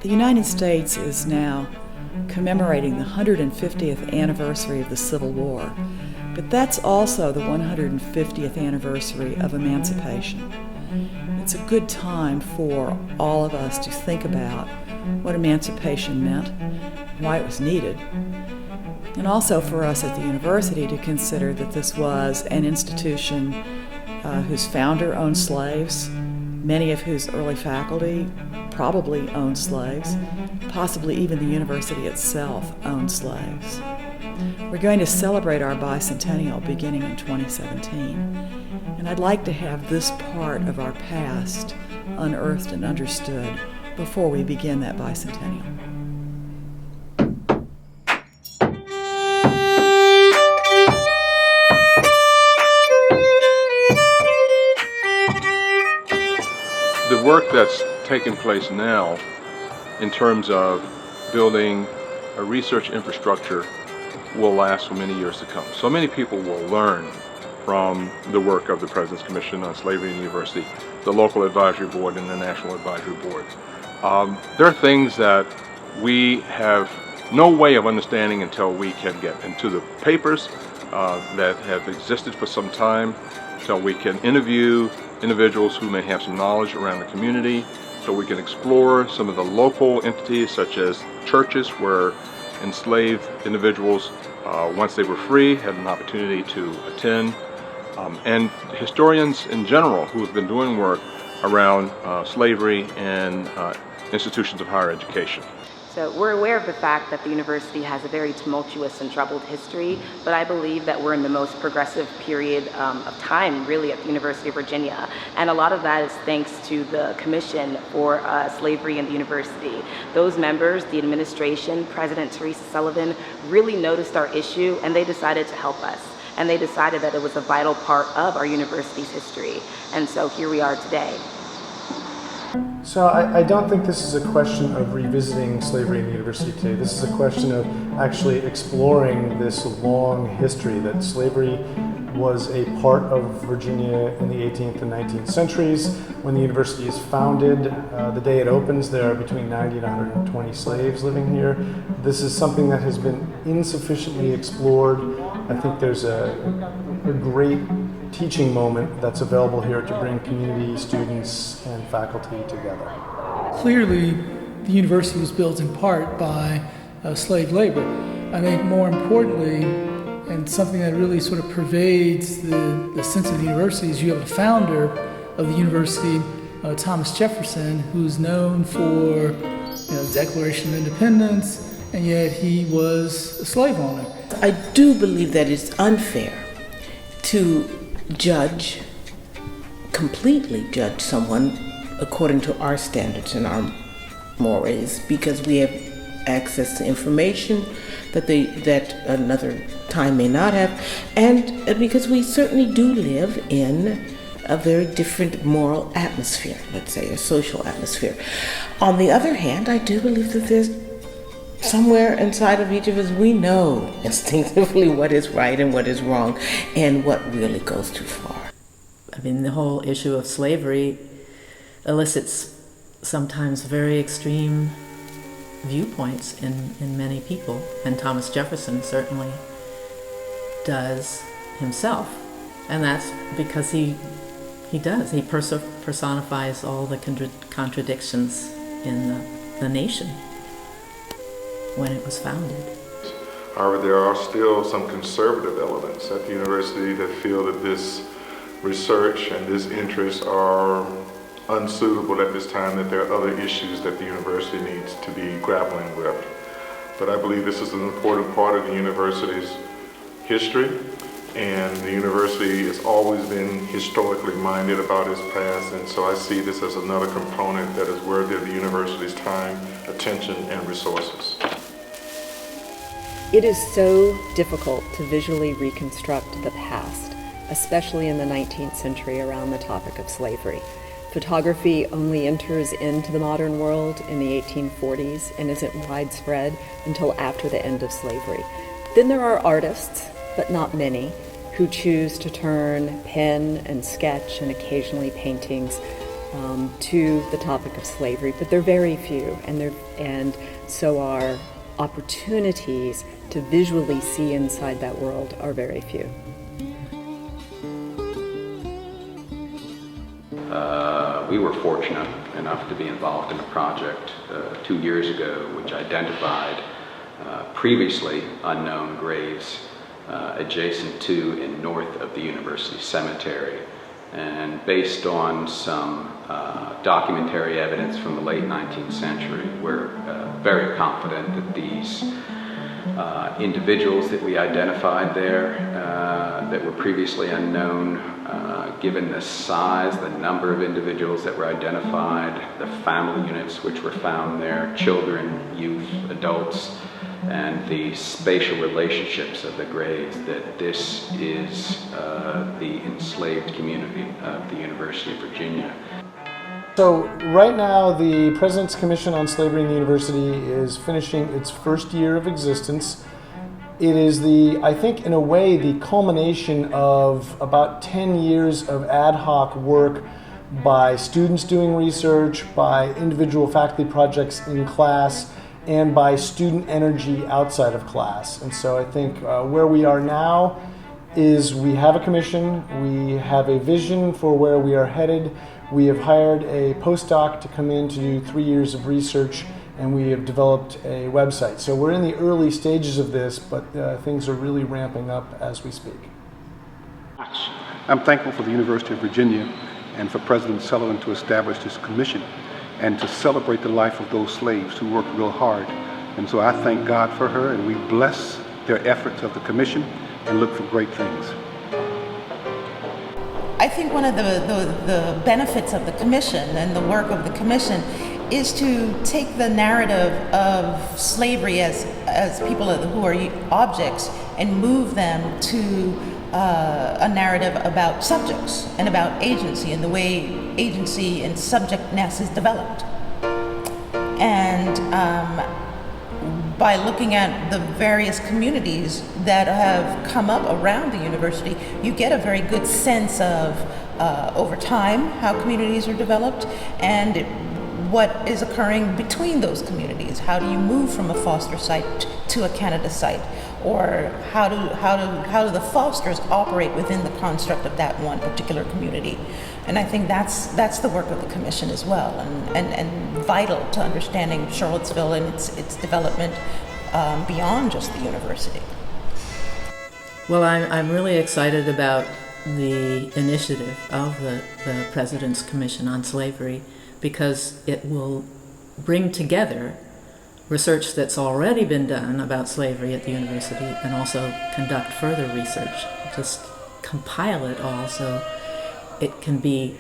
The United States is now commemorating the 150th anniversary of the Civil War, but that's also the 150th anniversary of emancipation. It's a good time for all of us to think about what emancipation meant, why it was needed, and also for us at the university to consider that this was an institution whose founder owned slaves, many of whose early faculty probably owned slaves, possibly even the university itself owned slaves. We're going to celebrate our bicentennial beginning in 2017, and I'd like to have this part of our past unearthed and understood before we begin that bicentennial. The work that's taking place now in terms of building a research infrastructure will last for many years to come. So many people will learn from the work of the President's Commission on Slavery and University, the local advisory board and the national advisory board. There are things that we have no way of understanding until we can get into the papers that have existed for some time, until we can interview individuals who may have some knowledge around the community, so we can explore some of the local entities such as churches where enslaved individuals, once they were free, had an opportunity to attend, and historians in general who have been doing work around slavery and institutions of higher education. So we're aware of the fact that the university has a very tumultuous and troubled history, but I believe that we're in the most progressive period of time, really, at the University of Virginia. And a lot of that is thanks to the Commission for Slavery and the University. Those members, the administration, President Teresa Sullivan, really noticed our issue, and they decided to help us. And they decided that it was a vital part of our university's history. And so here we are today. So I don't think this is a question of revisiting slavery in the university today. This is a question of actually exploring this long history that slavery was a part of Virginia in the 18th and 19th centuries. When the university is founded, the day it opens, there are between 90 and 120 slaves living here. This is something that has been insufficiently explored. I think there's a great teaching moment that's available here to bring community, students, and faculty together. Clearly, the university was built in part by slave labor. I think more importantly, and something that really sort of pervades the sense of the university, is you have a founder of the university, Thomas Jefferson, who's known for the Declaration of Independence, and yet he was a slave owner. I do believe that it's unfair to completely judge someone according to our standards and our mores, because we have access to information that another time may not have, and because we certainly do live in a very different moral atmosphere, let's say, a social atmosphere. On the other hand, I do believe that there's somewhere inside of each of us, we know instinctively what is right and what is wrong and what really goes too far. I mean, the whole issue of slavery elicits sometimes very extreme viewpoints in many people, and Thomas Jefferson certainly does himself, and that's because he personifies all the contradictions in the nation when it was founded. However, there are still some conservative elements at the university that feel that this research and this interest are unsuitable at this time, that there are other issues that the university needs to be grappling with. But I believe this is an important part of the university's history, and the university has always been historically minded about its past, and so I see this as another component that is worthy of the university's time, attention, and resources. It is so difficult to visually reconstruct the past, especially in the 19th century around the topic of slavery. Photography only enters into the modern world in the 1840s and isn't widespread until after the end of slavery. Then there are artists, but not many, who choose to turn pen and sketch and occasionally paintings to the topic of slavery, but they're very few, and so our opportunities to visually see inside that world are very few. We were fortunate enough to be involved in a project 2 years ago which identified previously unknown graves adjacent to and north of the university cemetery. And based on some documentary evidence from the late 19th century, we're very confident that these individuals that we identified there that were previously unknown, given the size, the number of individuals that were identified, the family units which were found there, children, youth, adults, and the spatial relationships of the graves, that this is the enslaved community of the University of Virginia. So right now the President's Commission on Slavery in the University is finishing its first year of existence. It is I think in a way, the culmination of about 10 years of ad hoc work by students doing research, by individual faculty projects in class, and by student energy outside of class. And so I think where we are now is we have a commission, we have a vision for where we are headed, we have hired a postdoc to come in to do 3 years of research, and we have developed a website. So we're in the early stages of this, but things are really ramping up as we speak. I'm thankful for the University of Virginia and for President Sullivan to establish this commission and to celebrate the life of those slaves who worked real hard. And so I thank God for her, and we bless their efforts of the commission and look for great things. I think one of the benefits of the commission and the work of the commission is to take the narrative of slavery as people who are objects and move them to a narrative about subjects and about agency and the way agency and subjectness is developed. And by looking at the various communities that have come up around the university, you get a very good sense of, over time, how communities are developed and what is occurring between those communities. How do you move from a foster site to a Canada site? Or how do the fosters operate within the construct of that one particular community? And I think that's the work of the commission as well, and vital to understanding Charlottesville and its development beyond just the university. Well, I'm really excited about the initiative of the President's Commission on Slavery, because it will bring together research that's already been done about slavery at the university and also conduct further research, just compile it all so it can be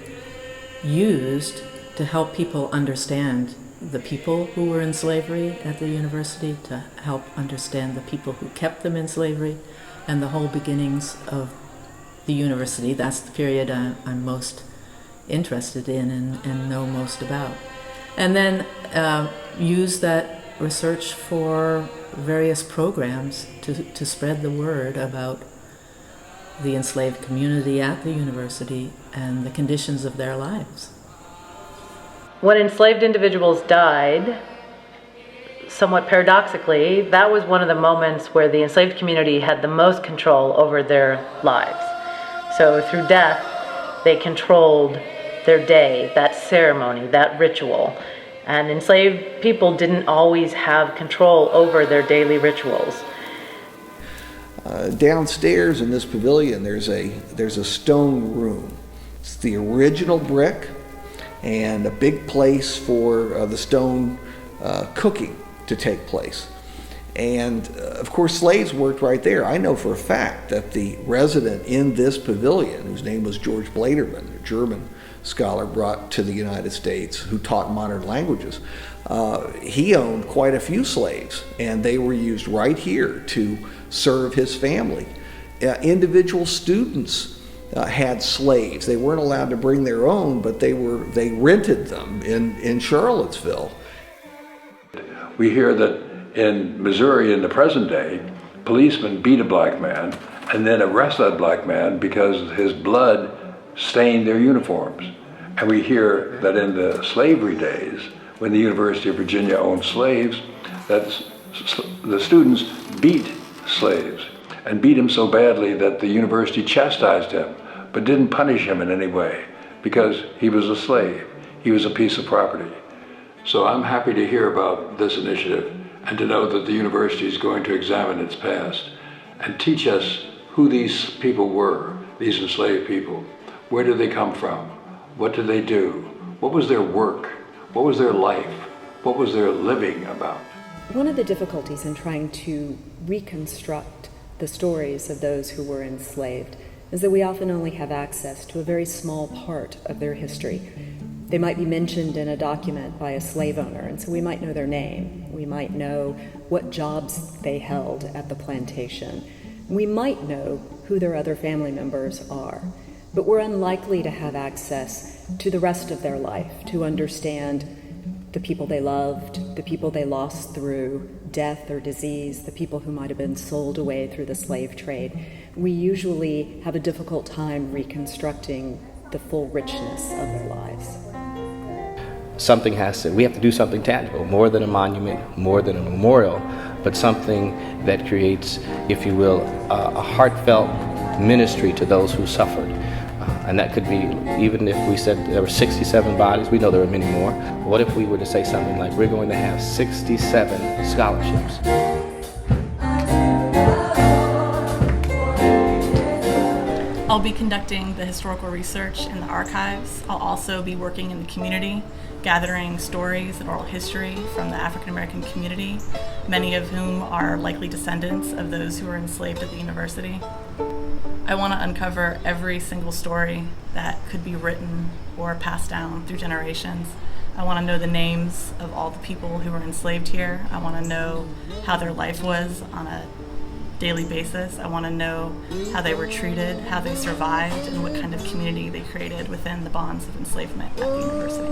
used to help people understand the people who were in slavery at the university, to help understand the people who kept them in slavery, and the whole beginnings of the university. That's the period I'm most interested in and know most about. And then use that research for various programs to spread the word about the enslaved community at the university and the conditions of their lives. When enslaved individuals died, somewhat paradoxically, that was one of the moments where the enslaved community had the most control over their lives. So through death, they controlled their day, that ceremony, that ritual. And enslaved people didn't always have control over their daily rituals. Downstairs in this pavilion, there's a stone room. It's the original brick and a big place for the stone cooking to take place. And of course, slaves worked right there. I know for a fact that the resident in this pavilion, whose name was George Bladerman, a German scholar brought to the United States who taught modern languages, he owned quite a few slaves, and they were used right here to serve his family. Individual students had slaves. They weren't allowed to bring their own, but they rented them in Charlottesville. We hear that in Missouri in the present day, policemen beat a black man and then arrest that black man because his blood stained their uniforms. And we hear that in the slavery days, when the University of Virginia owned slaves, that the students beat slaves and beat him so badly that the university chastised him, but didn't punish him in any way because he was a slave. He was a piece of property. So I'm happy to hear about this initiative and to know that the university is going to examine its past and teach us who these people were, these enslaved people. Where did they come from? What did they do? What was their work? What was their life? What was their living about? One of the difficulties in trying to reconstruct the stories of those who were enslaved is that we often only have access to a very small part of their history. They might be mentioned in a document by a slave owner, and so we might know their name. We might know what jobs they held at the plantation. We might know who their other family members are, but we're unlikely to have access to the rest of their life, to understand the people they loved, the people they lost through death or disease, the people who might have been sold away through the slave trade. We usually have a difficult time reconstructing the full richness of their lives. We have to do something tangible, more than a monument, more than a memorial, but something that creates, if you will, a heartfelt ministry to those who suffered. And that could be, even if we said there were 67 bodies, we know there are many more. What if we were to say something like, we're going to have 67 scholarships? I'll be conducting the historical research in the archives. I'll also be working in the community, gathering stories and oral history from the African American community, many of whom are likely descendants of those who were enslaved at the university. I want to uncover every single story that could be written or passed down through generations. I want to know the names of all the people who were enslaved here. I want to know how their life was on a daily basis. I want to know how they were treated, how they survived, and what kind of community they created within the bonds of enslavement at the university.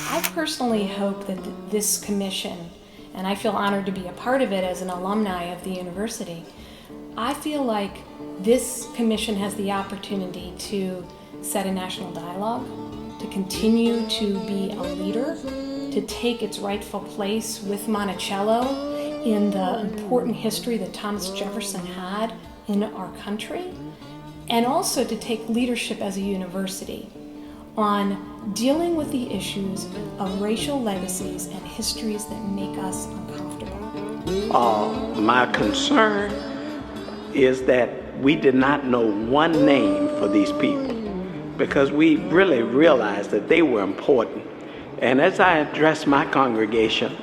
I personally hope that this commission, and I feel honored to be a part of it as an alumni of the university, I feel like this commission has the opportunity to set a national dialogue, to continue to be a leader, to take its rightful place with Monticello in the important history that Thomas Jefferson had in our country, and also to take leadership as a university on dealing with the issues of racial legacies and histories that make us uncomfortable. My concern is that we did not know one name for these people because we really realized that they were important. And as I address my congregation,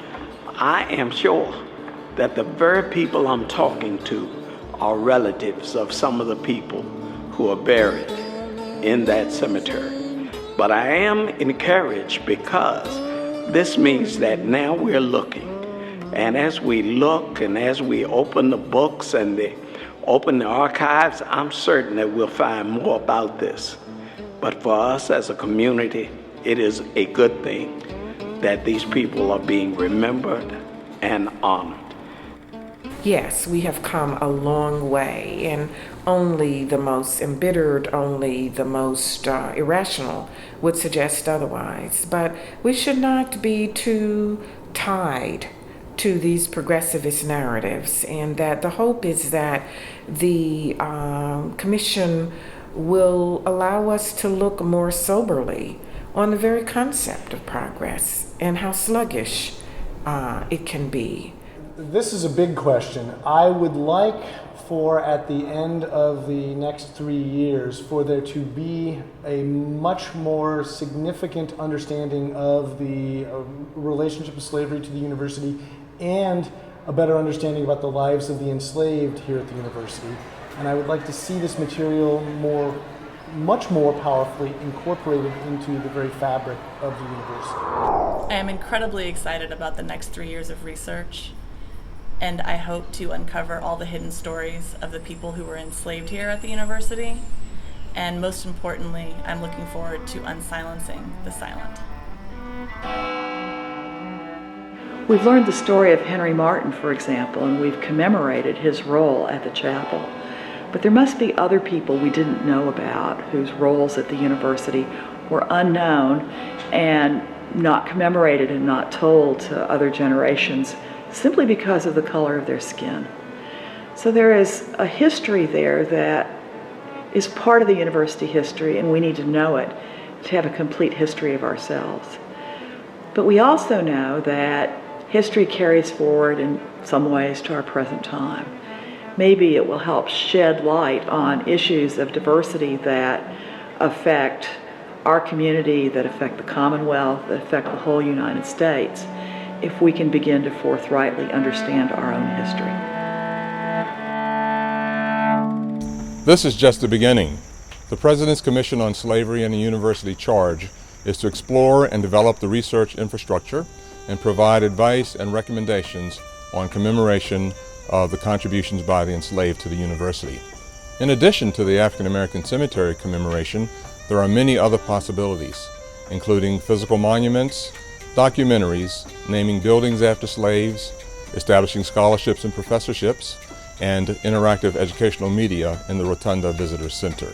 I am sure that the very people I'm talking to are relatives of some of the people who are buried in that cemetery. But I am encouraged because this means that now we're looking. And as we look and as we open the books and open the archives, I'm certain that we'll find more about this. But for us as a community, it is a good thing that these people are being remembered and honored. Yes, we have come a long way, and only the most embittered, only the most irrational would suggest otherwise. But we should not be too tied to these progressivist narratives, and that the hope is that the commission will allow us to look more soberly on the very concept of progress and how sluggish it can be. This is a big question. I would like for, at the end of the next 3 years, for there to be a much more significant understanding of the relationship of slavery to the university and a better understanding about the lives of the enslaved here at the university. And I would like to see this material much more powerfully incorporated into the very fabric of the university. I am incredibly excited about the next 3 years of research, and I hope to uncover all the hidden stories of the people who were enslaved here at the university. And most importantly, I'm looking forward to unsilencing the silent. We've learned the story of Henry Martin, for example, and we've commemorated his role at the chapel. But there must be other people we didn't know about whose roles at the university were unknown and not commemorated and not told to other generations simply because of the color of their skin. So there is a history there that is part of the university history, and we need to know it to have a complete history of ourselves. But we also know that history carries forward in some ways to our present time. Maybe it will help shed light on issues of diversity that affect our community, that affect the Commonwealth, that affect the whole United States, if we can begin to forthrightly understand our own history. This is just the beginning. The President's Commission on Slavery and the University charge is to explore and develop the research infrastructure and provide advice and recommendations on commemoration of the contributions by the enslaved to the university. In addition to the African American Cemetery commemoration, there are many other possibilities, including physical monuments, documentaries, naming buildings after slaves, establishing scholarships and professorships, and interactive educational media in the Rotunda Visitor Center.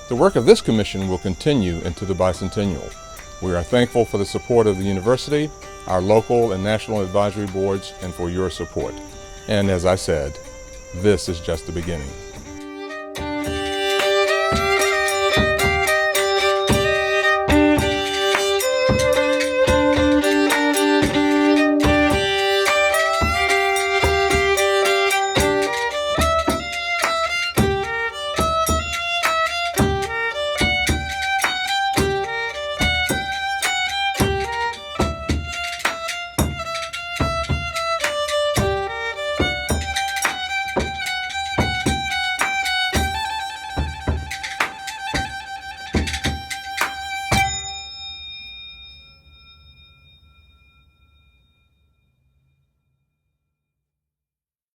The work of this commission will continue into the bicentennial. We are thankful for the support of the university, our local and national advisory boards, and for your support. And as I said, this is just the beginning.